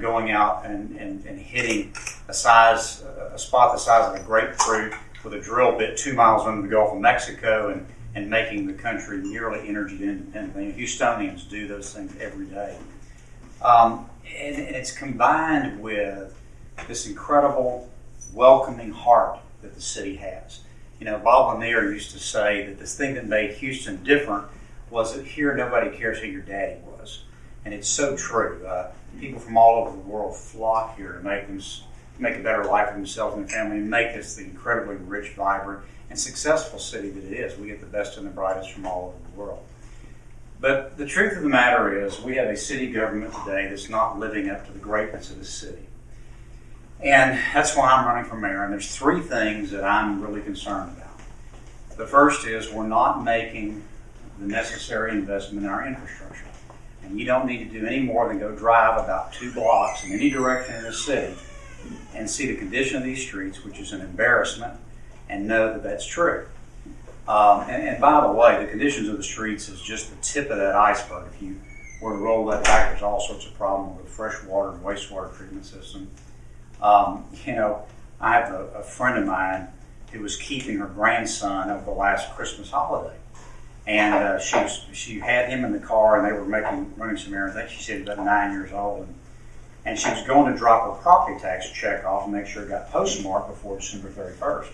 going out and hitting a spot the size of a grapefruit with a drill bit 2 miles under the Gulf of Mexico and making the country nearly energy independent. Houstonians do those things every day. And it's combined with this incredible welcoming heart that the city has. Bob Lanier used to say that the thing that made Houston different was that here nobody cares who your daddy was. And it's so true. People from all over the world flock here to make a better life for themselves and their family and make this the incredibly rich, vibrant, and successful city that it is. We get the best and the brightest from all over the world. But the truth of the matter is we have a city government today that's not living up to the greatness of the city. And that's why I'm running for mayor. And there's three things that I'm really concerned about. The first is we're not making the necessary investment in our infrastructure. And you don't need to do any more than go drive about 2 blocks in any direction in the city and see the condition of these streets, which is an embarrassment, and know that that's true. And by the way, the conditions of the streets is just the tip of that iceberg. If you were to roll that back, there's all sorts of problems with the fresh water and wastewater treatment system. I have a friend of mine who was keeping her grandson over the last Christmas holiday. And she had him in the car, and they were running some errands. I think she said he was about 9 years old. And she was going to drop her property tax check off and make sure it got postmarked before December 31st.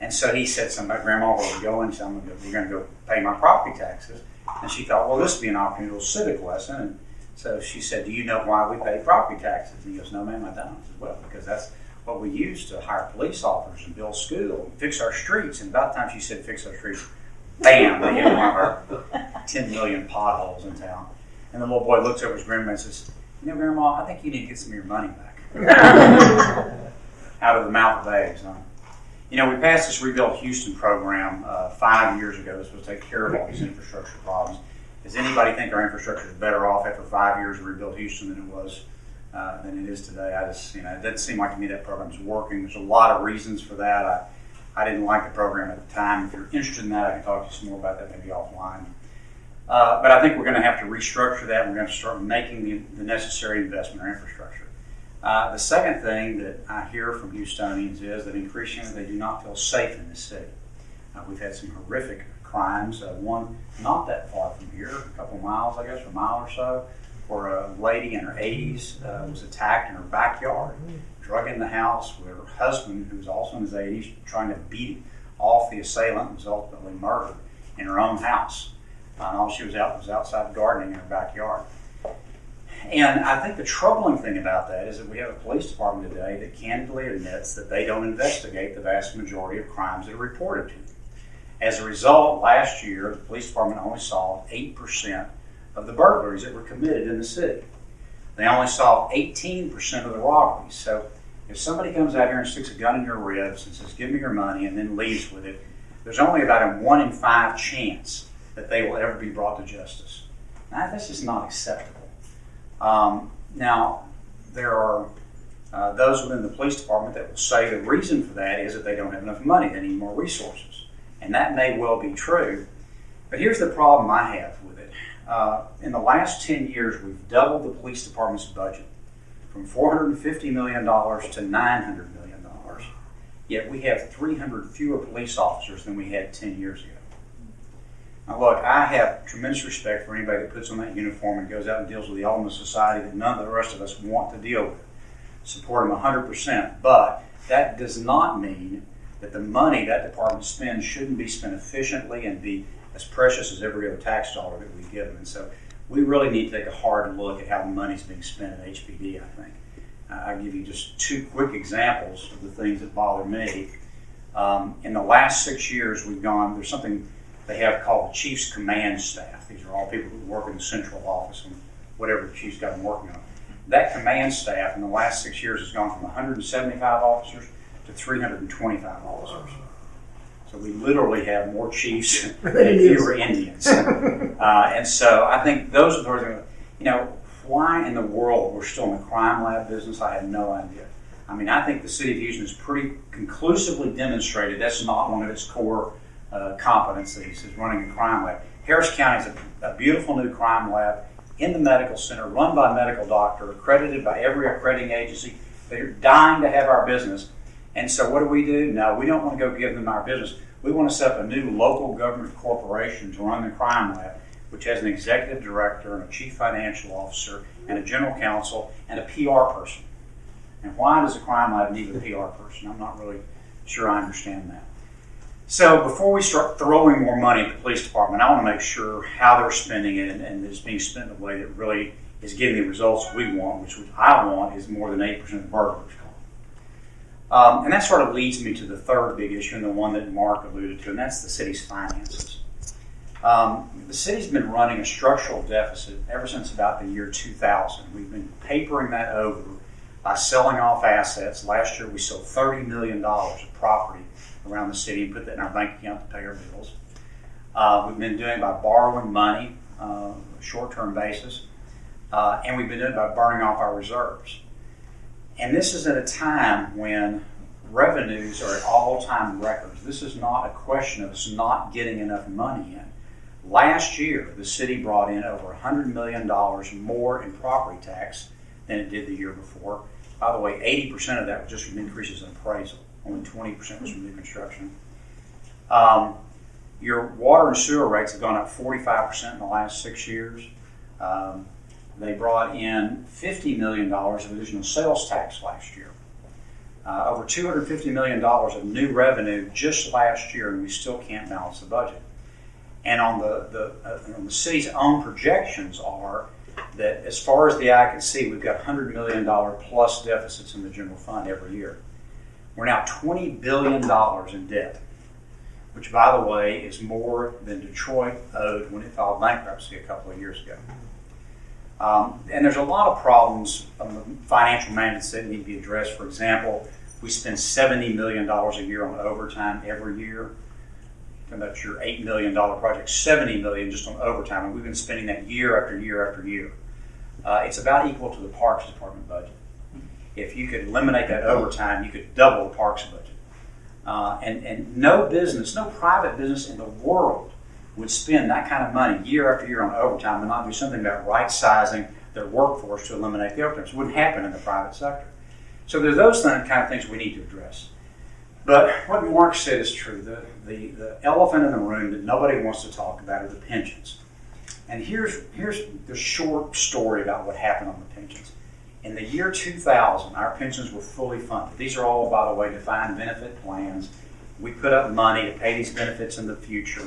And so he said something about, Grandma, where are we going? She said, we're going to go pay my property taxes. And she thought, well, this would be an opportunity, a little civic lesson. And so she said, do you know why we pay property taxes? And he goes, no, ma'am, I don't. I said, well, because that's what we use to hire police officers and build school and fix our streets. And about the time she said fix our streets, bam, they hit one of our 10 million potholes in town. And the little boy looks over his grandma and says, Grandma, I think you need to get some of your money back. Out of the mouth of babes, huh? We passed this Rebuild Houston program 5 years ago. This was to take care of all these infrastructure problems. Does anybody think our infrastructure is better off after 5 years of Rebuild Houston than it is today? It doesn't seem like to me that program is working. There's a lot of reasons for that. I didn't like the program at the time. If you're interested in that, I can talk to you some more about that maybe offline. But I think we're going to have to restructure that. We're going to start making the necessary investment in our infrastructure. The second thing that I hear from Houstonians is that increasingly they do not feel safe in this city. We've had some horrific crimes. One not that far from here, a couple miles, I guess, a mile or so, where a lady in her 80s was attacked in her backyard, drug in the house, where her husband, who was also in his 80s, trying to beat off the assailant, was ultimately murdered in her own house. And all she was outside gardening in her backyard. And I think the troubling thing about that is that we have a police department today that candidly admits that they don't investigate the vast majority of crimes that are reported to them. As a result, last year, the police department only solved 8% of the burglaries that were committed in the city. They only solved 18% of the robberies. So if somebody comes out here and sticks a gun in your ribs and says, give me your money, and then leaves with it, there's only about a 1 in 5 chance that they will ever be brought to justice. Now, that's just not acceptable. Now, there are those within the police department that will say the reason for that is that they don't have enough money, they need more resources. And that may well be true. But here's the problem I have with it. In the last 10 years, we've doubled the police department's budget from $450 million to $900 million. Yet we have 300 fewer police officers than we had 10 years ago. Now look, I have tremendous respect for anybody that puts on that uniform and goes out and deals with the elements of society that none of the rest of us want to deal with. Support them 100%, but that does not mean that the money that department spends shouldn't be spent efficiently and be as precious as every other tax dollar that we give them. And so we really need to take a hard look at how the money's being spent at HPD, I think. I'll give you just 2 quick examples of the things that bother me. In the last 6 years, there's something they have called the Chief's Command Staff. These are all people who work in the central office and whatever the Chief's got them working on. That command staff in the last 6 years has gone from 175 officers to 325 officers. So we literally have more chiefs and fewer Indians. And so I think those are the things, why in the world we're still in the crime lab business, I have no idea. I mean, I think the city of Houston has pretty conclusively demonstrated that's not one of its core competencies, is running a crime lab. Harris County is a beautiful new crime lab. in the medical center, run by a medical doctor, accredited by every accrediting agency. They're dying to have our business. And so what do? No, we don't want to go give them our business. We want to set up a new local government corporation to run the crime lab, which has an executive director and a chief financial officer and a general counsel and a PR person. And why does a crime lab need a PR person? I'm not really sure I understand that. So before we start throwing more money at the police department, I want to make sure how they're spending it and that it's being spent in a way that really is getting the results we want, which I want is more than 8% of burglars. And that sort of leads me to the third big issue, and the one that Mark alluded to, and that's the city's finances. The city's been running a structural deficit ever since about the year 2000. We've been papering that over by selling off assets. Last year we sold $30 million of property around the city and put that in our bank account to pay our bills. We've been doing it by borrowing money on a short-term basis, and we've been doing it by burning off our reserves. And this is at a time when revenues are at all-time records. This is not a question of us not getting enough money in. Last year, the city brought in over $100 million more in property tax than it did the year before. By the way, 80% of that was just from increases in appraisal. Only 20% was from new construction. Your water and sewer rates have gone up 45% in the last 6 years. They brought in $50 million of additional sales tax last year. Over $250 million of new revenue just last year, and we still can't balance the budget. And on the city's own projections are that as far as the eye can see, we've got $100 million plus deficits in the general fund every year. We're now $20 billion in debt, which, by the way, is more than Detroit owed when it filed bankruptcy a couple of years ago. And there's a lot of problems on the financial management that need to be addressed. For example, we spend $70 million a year on overtime every year. About your $8 million project, $70 million just on overtime, and we've been spending that year after year after year. It's about equal to the Parks Department budget. If you could eliminate that overtime, you could double the Parks budget. And no business, no private business in the world would spend that kind of money year after year on overtime and not do something about right-sizing their workforce to eliminate the overtime. So it wouldn't happen in the private sector. So there's those kind of things we need to address. But what Mark said is true. The elephant in the room that nobody wants to talk about are the pensions. And here's the short story about what happened on the pensions. In the year 2000, our pensions were fully funded. These are all, by the way, defined benefit plans. We put up money to pay these benefits in the future.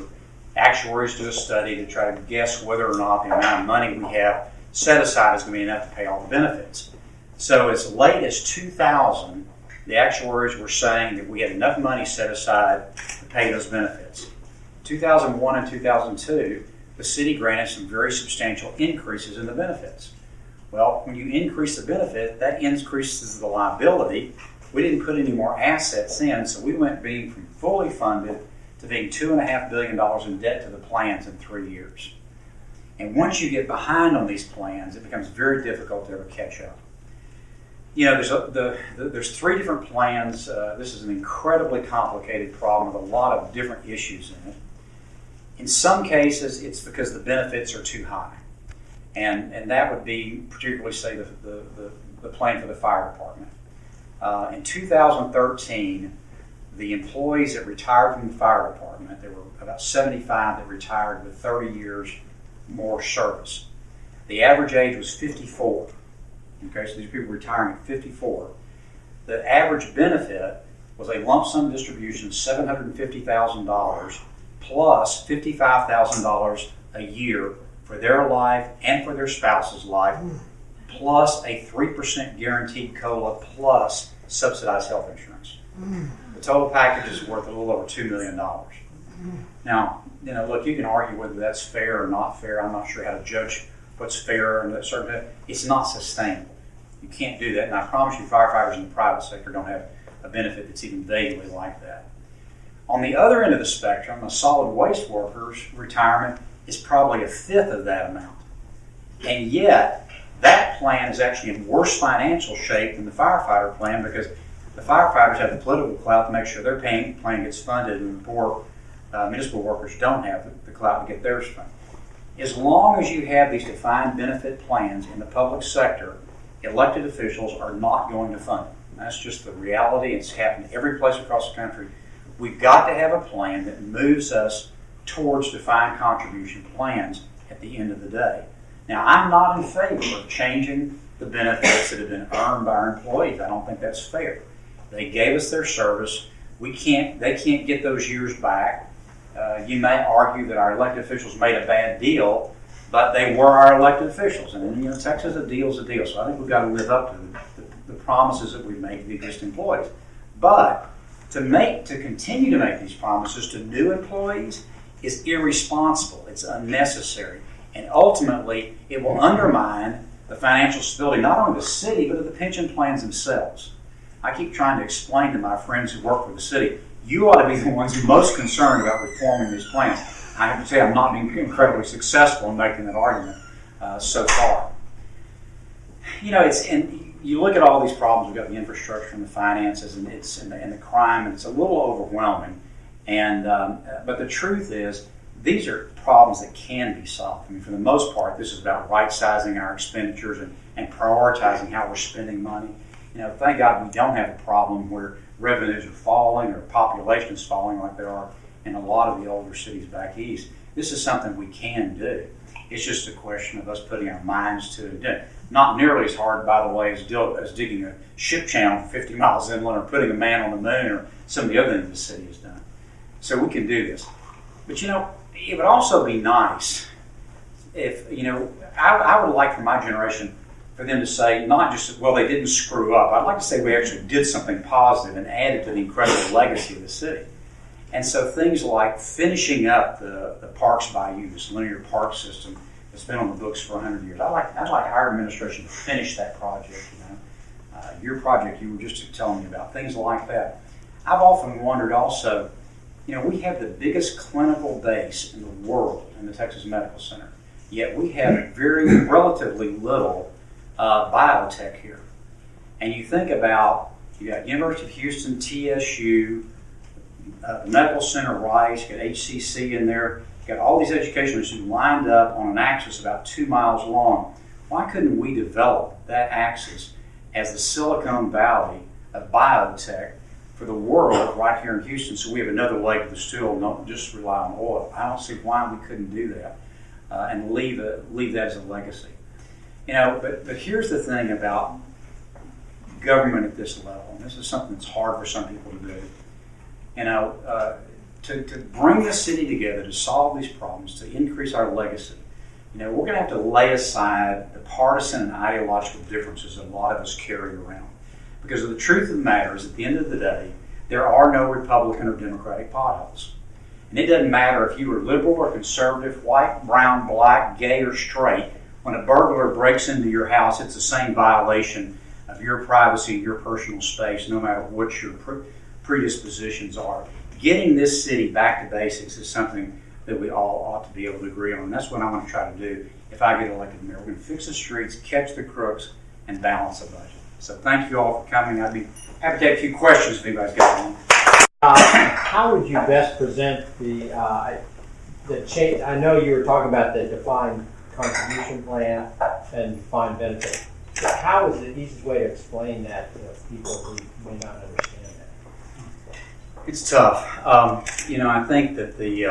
Actuaries do a study to try to guess whether or not the amount of money we have set aside is going to be enough to pay all the benefits. So as late as 2000, the actuaries were saying that we had enough money set aside to pay those benefits. 2001 and 2002, the city granted some very substantial increases in the benefits. Well, when you increase the benefit, that increases the liability. We didn't put any more assets in, so we went being from fully funded to being $2.5 billion in debt to the plans in 3 years. And once you get behind on these plans, it becomes very difficult to ever catch up. You know, there's 3 different plans. This is an incredibly complicated problem with a lot of different issues in it. In some cases, it's because the benefits are too high. And that would be particularly, say, the plan for the fire department. In 2013, the employees that retired from the fire department, there were about 75 that retired with 30 years more service. The average age was 54. Okay, so these people retiring at 54. The average benefit was a lump sum distribution of $750,000 plus $55,000 a year for their life and for their spouse's life, plus a 3% guaranteed COLA plus subsidized health insurance. The total package is worth a little over $2 million. Now, you know, look, you can argue whether that's fair or not fair. I'm not sure how to judge what's fair and that certain. It's not sustainable. You can't do that. And I promise you, firefighters in the private sector don't have a benefit that's even vaguely like that. On the other end of the spectrum, a solid waste worker's retirement is probably a fifth of that amount. And yet, that plan is actually in worse financial shape than the firefighter plan because the firefighters have the political clout to make sure their plan gets funded, and the poor municipal workers don't have the clout to get theirs funded. As long as you have these defined benefit plans in the public sector, elected officials are not going to fund it. That's just the reality. It's happened every place across the country. We've got to have a plan that moves us towards defined contribution plans at the end of the day. Now, I'm not in favor of changing the benefits that have been earned by our employees. I don't think that's fair. They gave us their service. They can't get those years back. You may argue that our elected officials made a bad deal, but they were our elected officials. And in Texas, a deal is a deal. So I think we've got to live up to the promises that we make to the existing employees. But to continue to make these promises to new employees is irresponsible. It's unnecessary. And ultimately, it will undermine the financial stability, not only of the city, but of the pension plans themselves. I keep trying to explain to my friends who work for the city, you ought to be the ones most concerned about reforming these plans. I have to say I'm not being incredibly successful in making that argument so far. And you look at all these problems. We've got the infrastructure and the finances, and and the crime, and it's a little overwhelming. And but the truth is, these are problems that can be solved. I mean, for the most part, this is about right-sizing our expenditures and prioritizing how we're spending money. Thank God we don't have a problem where revenues are falling or population is falling like there are in a lot of the older cities back east. This is something we can do. It's just a question of us putting our minds to it. Not nearly as hard, by the way, as digging a ship channel 50 miles inland or putting a man on the moon or some of the other things the city has done. So we can do this. But it would also be nice if, I would like for my generation for them to say, not just, well, they didn't screw up. I'd like to say we actually did something positive and added to the incredible legacy of the city. And so things like finishing up the Parks Bayou, this linear park system that's been on the books for 100 years. I'd like our administration to finish that project. Your project you were just telling me about, things like that. I've often wondered also, we have the biggest clinical base in the world in the Texas Medical Center, yet we have relatively little biotech here. And you think about, you got University of Houston, TSU, the Medical Center Rice, you got HCC in there, you got all these education institutions lined up on an axis about 2 miles long. Why couldn't we develop that axis as the Silicon Valley of biotech for the world right here in Houston, so we have another leg of the stool, not just rely on oil? I don't see why we couldn't do that and leave that as a legacy. But here's the thing about government at this level, and this is something that's hard for some people to do. To bring the city together to solve these problems, to increase our legacy, we're going to have to lay aside the partisan and ideological differences that a lot of us carry around. Because the truth of the matter is, at the end of the day, there are no Republican or Democratic potholes. And it doesn't matter if you were liberal or conservative, white, brown, black, gay, or straight. When a burglar breaks into your house, it's the same violation of your privacy, your personal space, no matter what your predispositions are. Getting this city back to basics is something that we all ought to be able to agree on. And that's what I'm going to try to do if I get elected mayor. We're going to fix the streets, catch the crooks, and balance the budget. So thank you all for coming. I'd be happy to take a few questions if anybody's got one. How would you best present the change? I know you were talking about the defined contribution plan and defined benefit. But how is the easiest way to explain that to people who may not understand that? It's tough. I think that the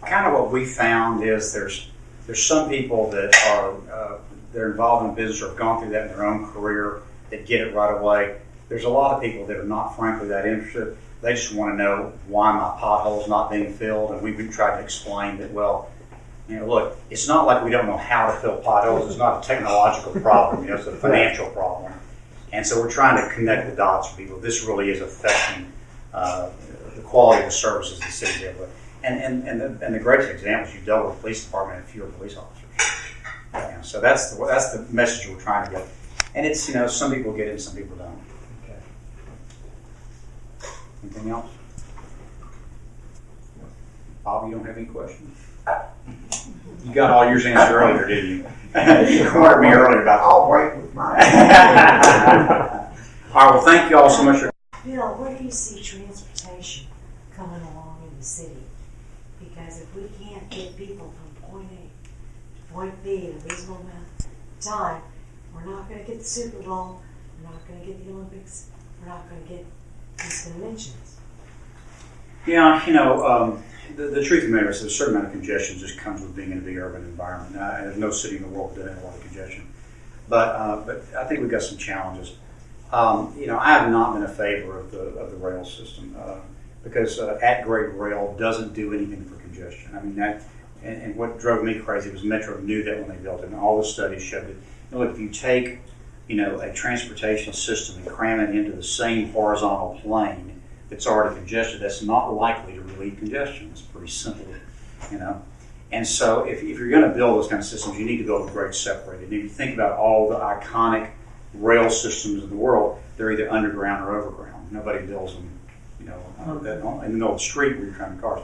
kind of what we found is there's some people that are they're involved in business or have gone through that in their own career that get it right away. There's a lot of people that are not frankly that interested. They just want to know why my pothole's not being filled, and we've been trying to explain that, look, it's not like we don't know how to fill potholes. It's not a technological problem. It's a financial problem. And so we're trying to connect the dots for people. This really is affecting the quality of the services the city deals with. And the greatest example is you double the police department and fewer police officers. So that's the message we're trying to get. And it's, some people get it and some people don't. Okay. Anything else? Bob, you don't have any questions? You got all yours answered earlier, didn't you? You cornered me earlier about that. I'll wait with mine. All right, well, thank you all so much. Bill, where do you see transportation coming along in the city? Because if we can't get people from point A point B in a reasonable amount of time, we're not going to get the Super Bowl, we're not going to get the Olympics, we're not going to get these conventions. Yeah, the truth of the matter is there's a certain amount of congestion just comes with being in a big urban environment. There's no city in the world that doesn't have a lot of congestion. But I think we've got some challenges. I have not been a favor of the rail system because at-grade rail doesn't do anything for congestion. I mean, and what drove me crazy was Metro knew that when they built it, and all the studies showed that, look, if you take, a transportation system and cram it into the same horizontal plane that's already congested, that's not likely to relieve congestion. It's pretty simple, And so if you're going to build those kind of systems, you need to build grades separated. And if you think about all the iconic rail systems in the world, they're either underground or overground. Nobody builds them, in the middle of the street where you're trying to cars.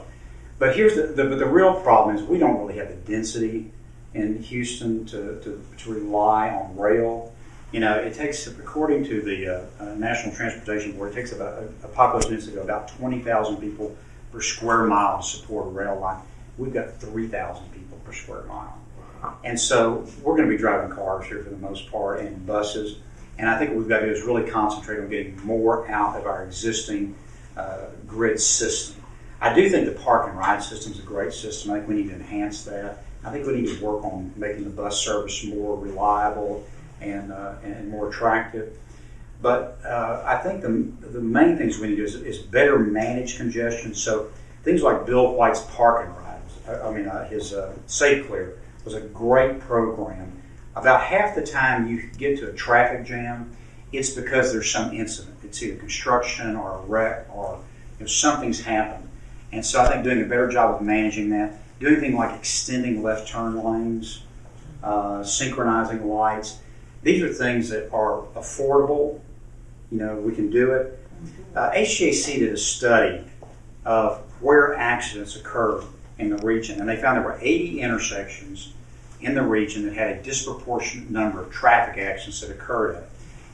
But here's the real problem is we don't really have the density in Houston to rely on rail. It takes, according to the National Transportation Board, it takes about a population density of about 20,000 people per square mile to support a rail line. We've got 3,000 people per square mile. And so we're going to be driving cars here for the most part and buses. And I think what we've got to do is really concentrate on getting more out of our existing grid system. I do think the park and ride system is a great system. I think we need to enhance that. I think we need to work on making the bus service more reliable and more attractive. But I think the main things we need to do is better manage congestion. So things like Bill White's park and ride, his Safe Clear was a great program. About half the time you get to a traffic jam, it's because there's some incident. It's either construction or a wreck or something's happened. And so I think doing a better job of managing that, doing things like extending left turn lanes, synchronizing lights, these are things that are affordable. We can do it. HGAC did a study of where accidents occur in the region, and they found there were 80 intersections in the region that had a disproportionate number of traffic accidents that occurred at it.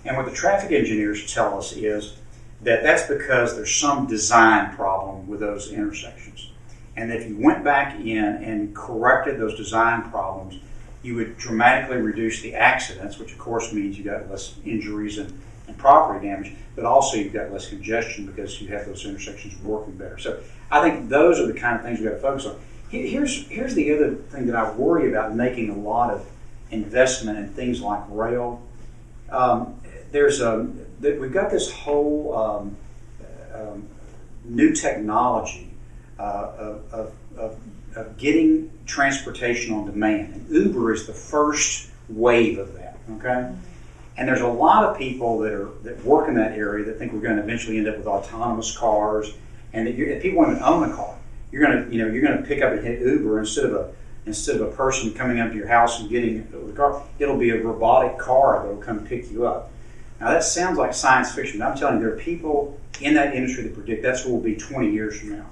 And what the traffic engineers tell us is that that's because there's some design problem with those intersections. And if you went back in and corrected those design problems, you would dramatically reduce the accidents, which of course means you got less injuries and property damage, but also you've got less congestion because you have those intersections working better. So I think those are the kind of things we've got to focus on. Here's the other thing that I worry about making a lot of investment in things like rail. We've got this whole new technology of getting transportation on demand. And Uber is the first wave of that, okay? And there's a lot of people that work in that area that think we're going to eventually end up with autonomous cars, and that if people want to own a car, you're going to pick up and hit Uber instead of a person coming up to your house and getting the car. It'll be a robotic car that'll come pick you up. Now that sounds like science fiction, but I'm telling you, there are people in that industry that predict that's what will be 20 years from now.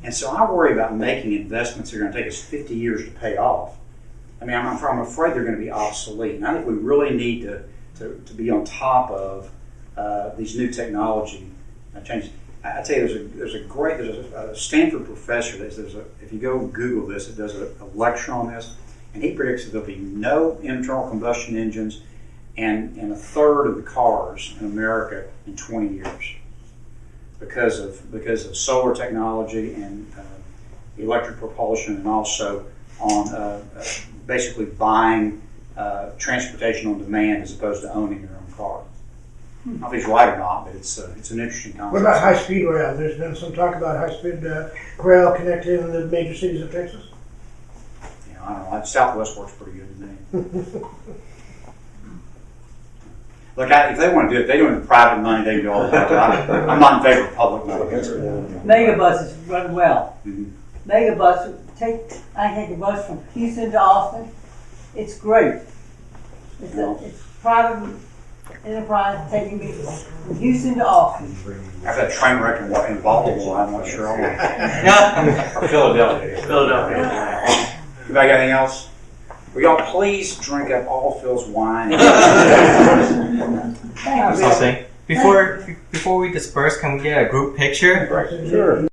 And so I worry about making investments that are going to take us 50 years to pay off. I'm afraid they're going to be obsolete. And I think we really need to be on top of these new technology changes. I tell you, there's a Stanford professor if you go Google this, it does a lecture on this, and he predicts that there'll be no internal combustion engines and a third of the cars in America in 20 years because of solar technology and electric propulsion, and also on basically buying transportation on demand as opposed to owning your own car. I don't know if he's right or not, but it's an interesting concept. What about high-speed rail? There's been some talk about high-speed rail connecting the major cities of Texas. Yeah, I don't know. Southwest works pretty good to me. Look, if they want to do it, they do it with private money, they can do all that. I'm not in favor of public money. Megabuses run well. Mm-hmm. Megabus, I take a bus from Houston to Austin. It's great. It's private enterprise taking me from Houston to Austin. I've had a train wreck in Baltimore, I'm not sure. Or Philadelphia. Anybody got anything else? Will y'all please drink up all Phil's wine? Before we disperse, can we get a group picture? Sure.